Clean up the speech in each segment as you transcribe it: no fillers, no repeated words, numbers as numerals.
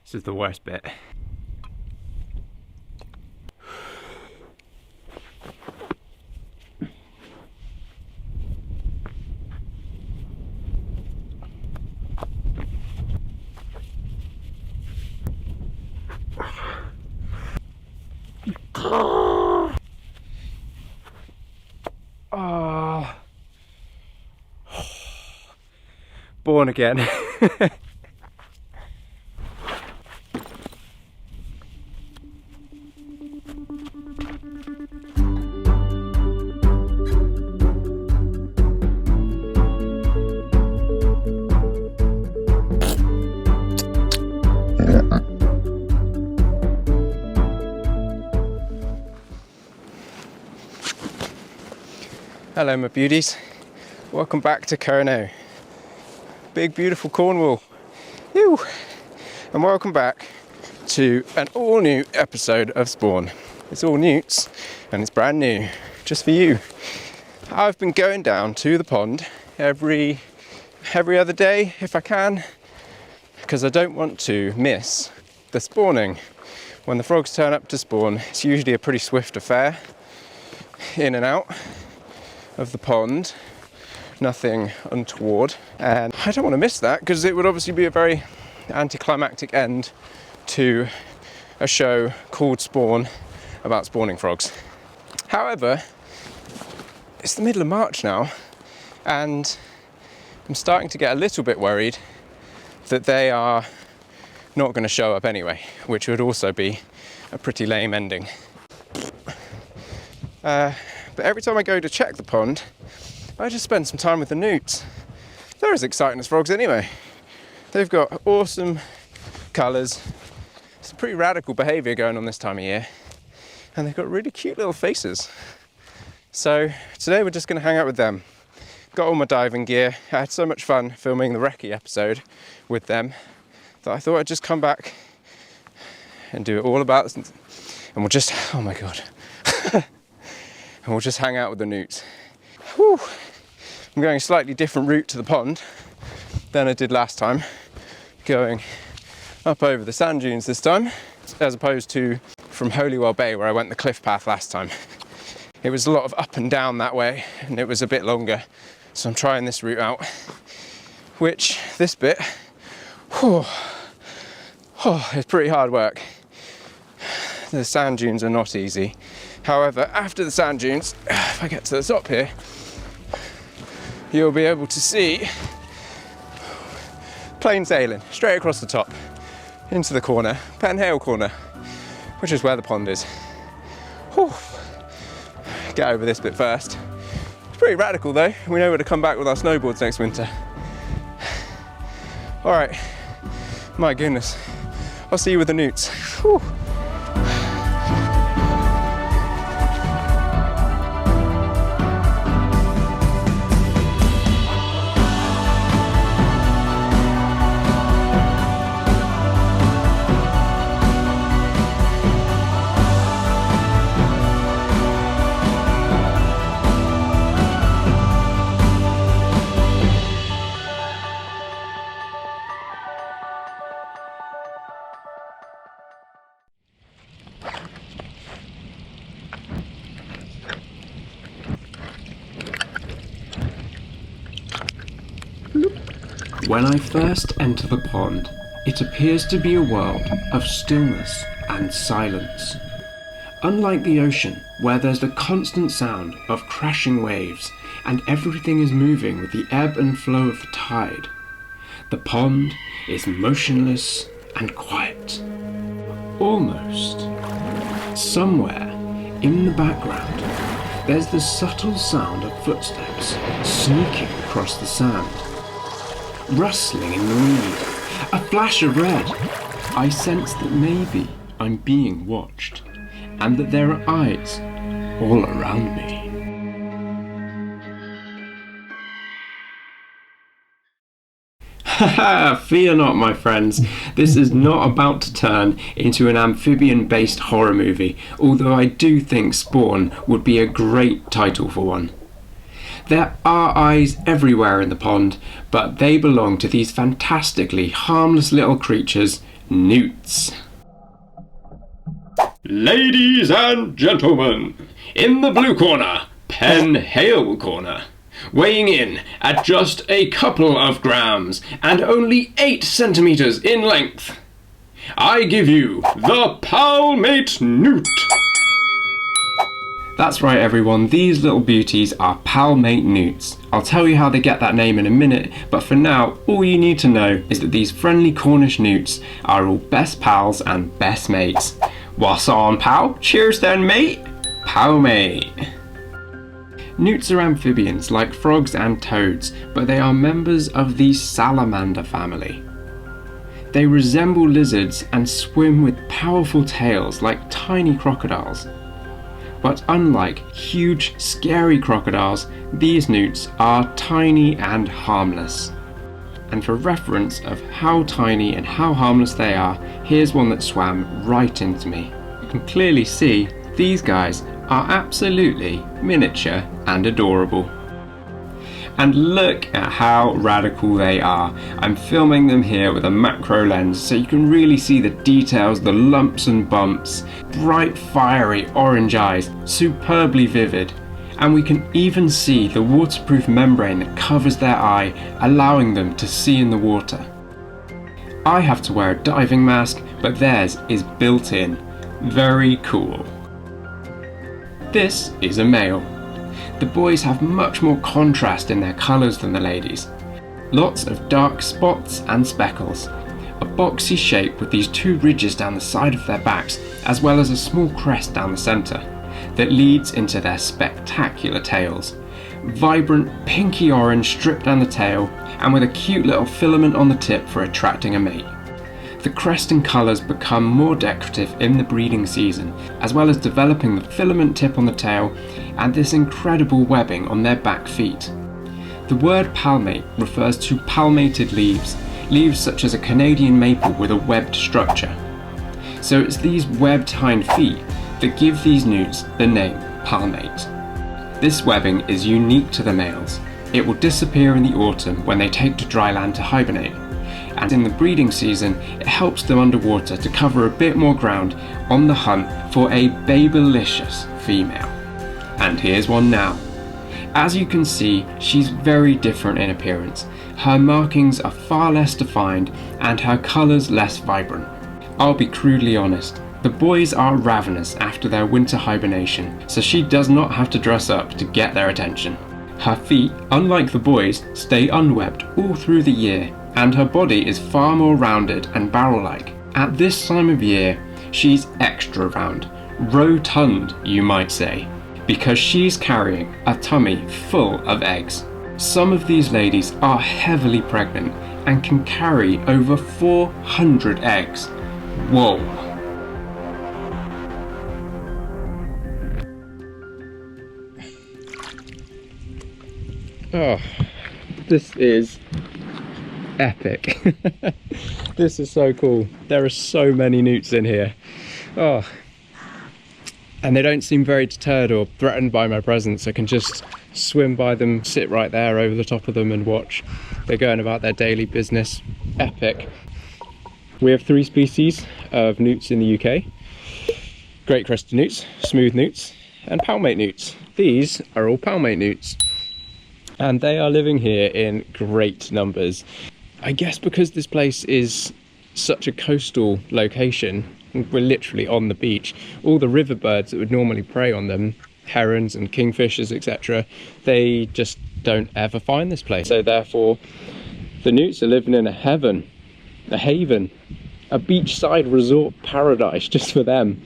This is the worst bit. Oh. Born again. Hello my beauties, welcome back to Kerno, big beautiful Cornwall. Whew. And welcome back to an all new episode of Spawn. It's all newts and it's brand new, just for you. I've been going down to the pond every other day if I can, because I don't want to miss the spawning. When the frogs turn up to spawn, it's usually a pretty swift affair, in and out of the pond, nothing untoward, and I don't want to miss that because it would obviously be a very anticlimactic end to a show called Spawn about spawning frogs. However, it's the middle of March now and I'm starting to get a little bit worried that they are not going to show up anyway, which would also be a pretty lame ending. But every time I go to check the pond, I just spend some time with the newts. They're as exciting as frogs anyway. They've got awesome colours, some pretty radical behaviour going on this time of year, and they've got really cute little faces. So today we're just going to hang out with them. Got all my diving gear. I had so much fun filming the recce episode with them that I thought I'd just come back and do it all about, and we'll just, oh my god. And we'll just hang out with the newts. Whew. I'm going a slightly different route to the pond than I did last time, going up over the sand dunes this time, as opposed to from Holywell Bay where I went the cliff path last time. It was a lot of up and down that way and it was a bit longer, so I'm trying this route out, which this bit, it's pretty hard work. The sand dunes are not easy. However, after the sand dunes, if I get to the top here, you'll be able to see plain sailing straight across the top into the corner, Penhale Corner, which is where the pond is. Whew. Get over this bit first. It's pretty radical though. We know where to come back with our snowboards next winter. All right, my goodness. I'll see you with the newts. Whew. When I first enter the pond, it appears to be a world of stillness and silence. Unlike the ocean, where there's the constant sound of crashing waves and everything is moving with the ebb and flow of the tide, the pond is motionless and quiet. Almost. Somewhere in the background, there's the subtle sound of footsteps sneaking across the sand. Rustling in the reed, a flash of red. I sense that maybe I'm being watched, and that there are eyes all around me. Haha, fear not, my friends. This is not about to turn into an amphibian-based horror movie, although I do think Spawn would be a great title for one. There are eyes everywhere in the pond, but they belong to these fantastically harmless little creatures newts. Ladies and gentlemen, in the blue corner, Pen Hale Corner, weighing in at just a couple of grams and only 8 centimeters in length, I give you the Palmate Newt. That's right everyone, these little beauties are Palmate newts. I'll tell you how they get that name in a minute, but for now, all you need to know is that these friendly Cornish newts are all best pals and best mates. What's on, pal? Cheers then, mate. Palmate. Newts are amphibians like frogs and toads, but they are members of the salamander family. They resemble lizards and swim with powerful tails like tiny crocodiles. But unlike huge, scary crocodiles, these newts are tiny and harmless. And for reference of how tiny and how harmless they are, here's one that swam right into me. You can clearly see these guys are absolutely miniature and adorable. And look at how radical they are. I'm filming them here with a macro lens so you can really see the details, the lumps and bumps, bright fiery orange eyes, superbly vivid. And we can even see the waterproof membrane that covers their eye, allowing them to see in the water. I have to wear a diving mask, but theirs is built in. Very cool. This is a male. The boys have much more contrast in their colours than the ladies. Lots of dark spots and speckles. A boxy shape with these 2 ridges down the side of their backs, as well as a small crest down the centre, that leads into their spectacular tails. Vibrant pinky orange strip down the tail, and with a cute little filament on the tip for attracting a mate. The crest and colours become more decorative in the breeding season, as well as developing the filament tip on the tail and this incredible webbing on their back feet. The word palmate refers to palmated leaves, leaves such as a Canadian maple with a webbed structure. So it's these webbed hind feet that give these newts the name palmate. This webbing is unique to the males. It will disappear in the autumn when they take to dry land to hibernate. And in the breeding season, it helps them underwater to cover a bit more ground on the hunt for a babylicious female. And here's one now. As you can see, she's very different in appearance. Her markings are far less defined and her colours less vibrant. I'll be crudely honest, the boys are ravenous after their winter hibernation, so she does not have to dress up to get their attention. Her feet, unlike the boys, stay unwebbed all through the year, and her body is far more rounded and barrel-like. At this time of year, she's extra round, rotund you might say, because she's carrying a tummy full of eggs. Some of these ladies are heavily pregnant and can carry over 400 eggs. Whoa! Oh, this is epic. This is so cool. There are so many newts in here. Oh, and they don't seem very deterred or threatened by my presence. I can just swim by them, sit right there over the top of them and watch. They're going about their daily business. Epic. We have 3 species of newts in the UK. Great crested newts, smooth newts, and palmate newts. These are all palmate newts. And they are living here in great numbers. I guess because this place is such a coastal location, we're literally on the beach, all the river birds that would normally prey on them, herons and kingfishers, etc., they just don't ever find this place. So therefore, the newts are living in a heaven, a haven, a beachside resort paradise just for them.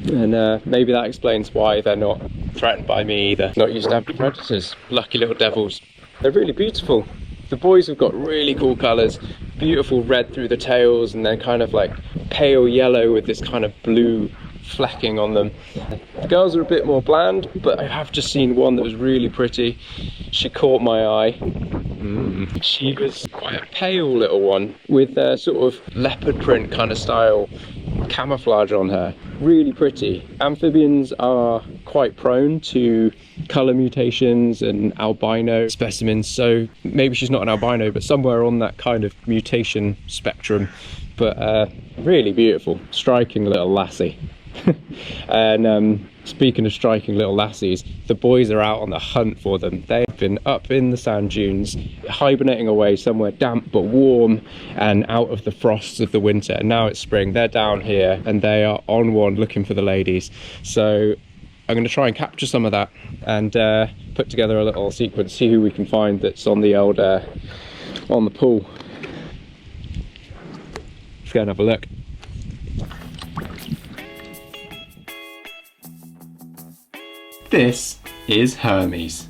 And maybe that explains why they're not threatened by me either. Not used to have predators. Lucky little devils. They're really beautiful. The boys have got really cool colours. Beautiful red through the tails and then kind of like pale yellow with this kind of blue flecking on them. The girls are a bit more bland, but I have just seen one that was really pretty. She caught my eye. She was quite a pale little one with a sort of leopard print kind of style camouflage on her. Really pretty. Amphibians are quite prone to colour mutations and albino specimens, so maybe she's not an albino, but somewhere on that kind of mutation spectrum. But really beautiful, striking little lassie. And speaking of striking little lassies, the boys are out on the hunt for them. They've been up in the sand dunes, hibernating away somewhere damp but warm and out of the frosts of the winter. And now it's spring, they're down here and they are on one looking for the ladies. So I'm going to try and capture some of that and put together a little sequence, see who we can find that's on the old on the pool. Let's go and have a look. This is Hermes.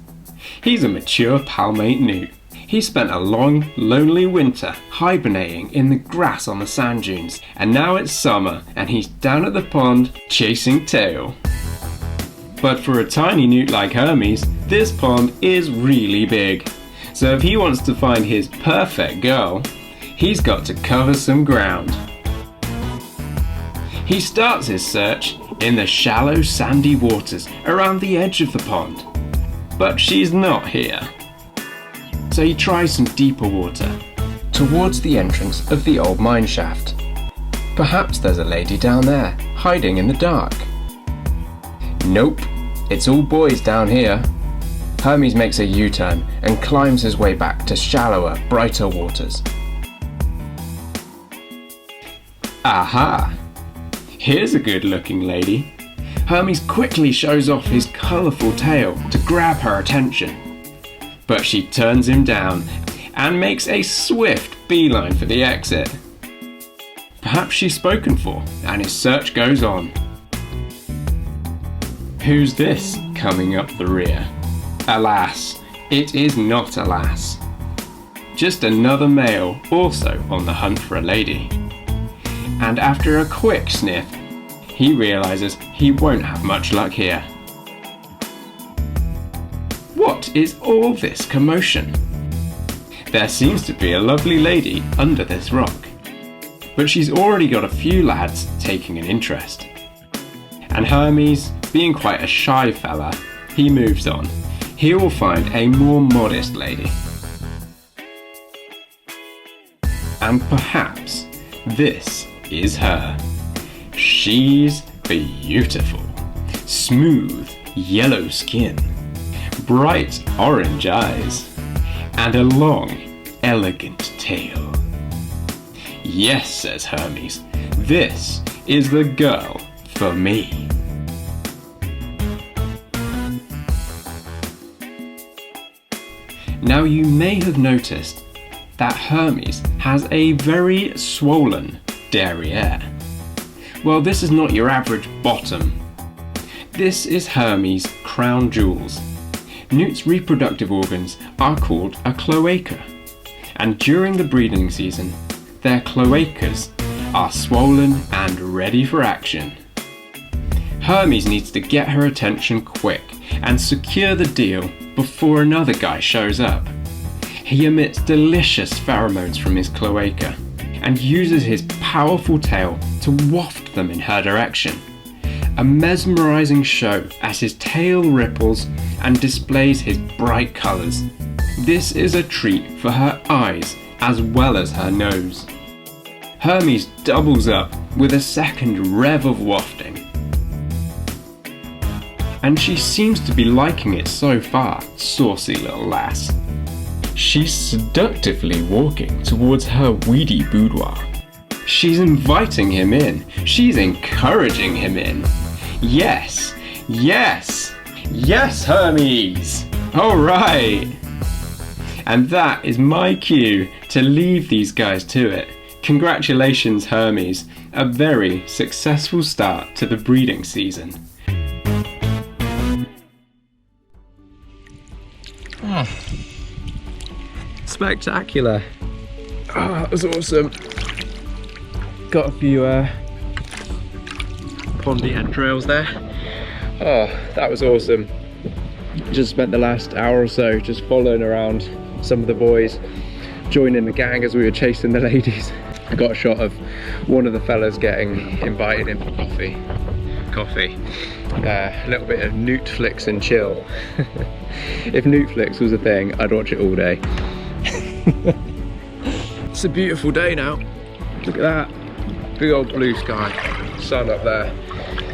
He's a mature palmate newt. He spent a long, lonely winter hibernating in the grass on the sand dunes, and now it's summer and he's down at the pond chasing tail. But for a tiny newt like Hermes, this pond is really big. So if he wants to find his perfect girl, he's got to cover some ground. He starts his search in the shallow sandy waters around the edge of the pond, but she's not here. So he tries some deeper water, towards the entrance of the old mine shaft. Perhaps there's a lady down there, hiding in the dark. Nope, it's all boys down here. Hermes makes a U-turn and climbs his way back to shallower, brighter waters. Aha! Here's a good-looking lady. Hermes quickly shows off his colourful tail to grab her attention. But she turns him down and makes a swift beeline for the exit. Perhaps she's spoken for, and his search goes on. Who's this coming up the rear? Alas, it is not a lass. Just another male also on the hunt for a lady. And after a quick sniff, he realises he won't have much luck here. What is all this commotion? There seems to be a lovely lady under this rock, but she's already got a few lads taking an interest. And Hermes, being quite a shy fella, he moves on. He will find a more modest lady. And perhaps this is her. She's beautiful. Smooth yellow skin, bright orange eyes, and a long, elegant tail. Yes, says Hermes, this is the girl for me. Now you may have noticed that Hermes has a very swollen derriere. Well, this is not your average bottom. This is Hermes' crown jewels. Newt's reproductive organs are called a cloaca, and during the breeding season, their cloacas are swollen and ready for action. Hermes needs to get her attention quick and secure the deal before another guy shows up. He emits delicious pheromones from his cloaca and uses his powerful tail to waft them in her direction. A mesmerizing show as his tail ripples and displays his bright colors. This is a treat for her eyes as well as her nose. Hermes doubles up with a second rev of wafting. And she seems to be liking it so far, saucy little lass. She's seductively walking towards her weedy boudoir. She's inviting him in. She's encouraging him in. Yes, yes, yes, Hermes! Alright! And that is my cue to leave these guys to it. Congratulations, Hermes. A very successful start to the breeding season. Oh, spectacular. Oh, that was awesome. Got a few pondy entrails there. Oh, that was awesome. Just spent the last hour or so just following around some of the boys, joining the gang as we were chasing the ladies. I got a shot of one of the fellas getting invited in for coffee. A little bit of NEWTFLIX and chill. If NEWTFLIX was a thing, I'd watch it all day. It's a beautiful day now. Look at that. Big old blue sky. Sun up there.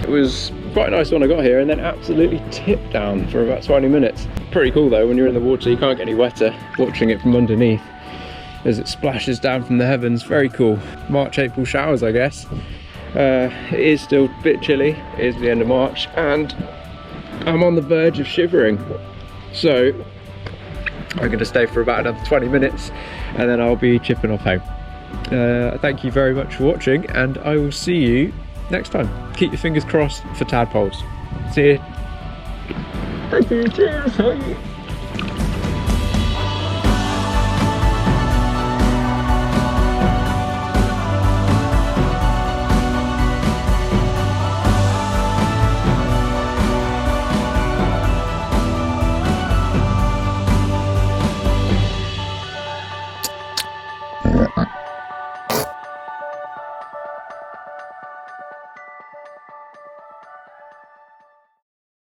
It was quite nice when I got here and then absolutely tipped down for about 20 minutes. Pretty cool though, when you're in the water you can't get any wetter watching it from underneath as it splashes down from the heavens. Very cool. March, April showers, I guess. It is still a bit chilly. It is the end of March and I'm on the verge of shivering. So I'm going to stay for about another 20 minutes and then I'll be chipping off home. Thank you very much for watching and I will see you next time. Keep your fingers crossed for tadpoles. See you. Thank you. Cheers.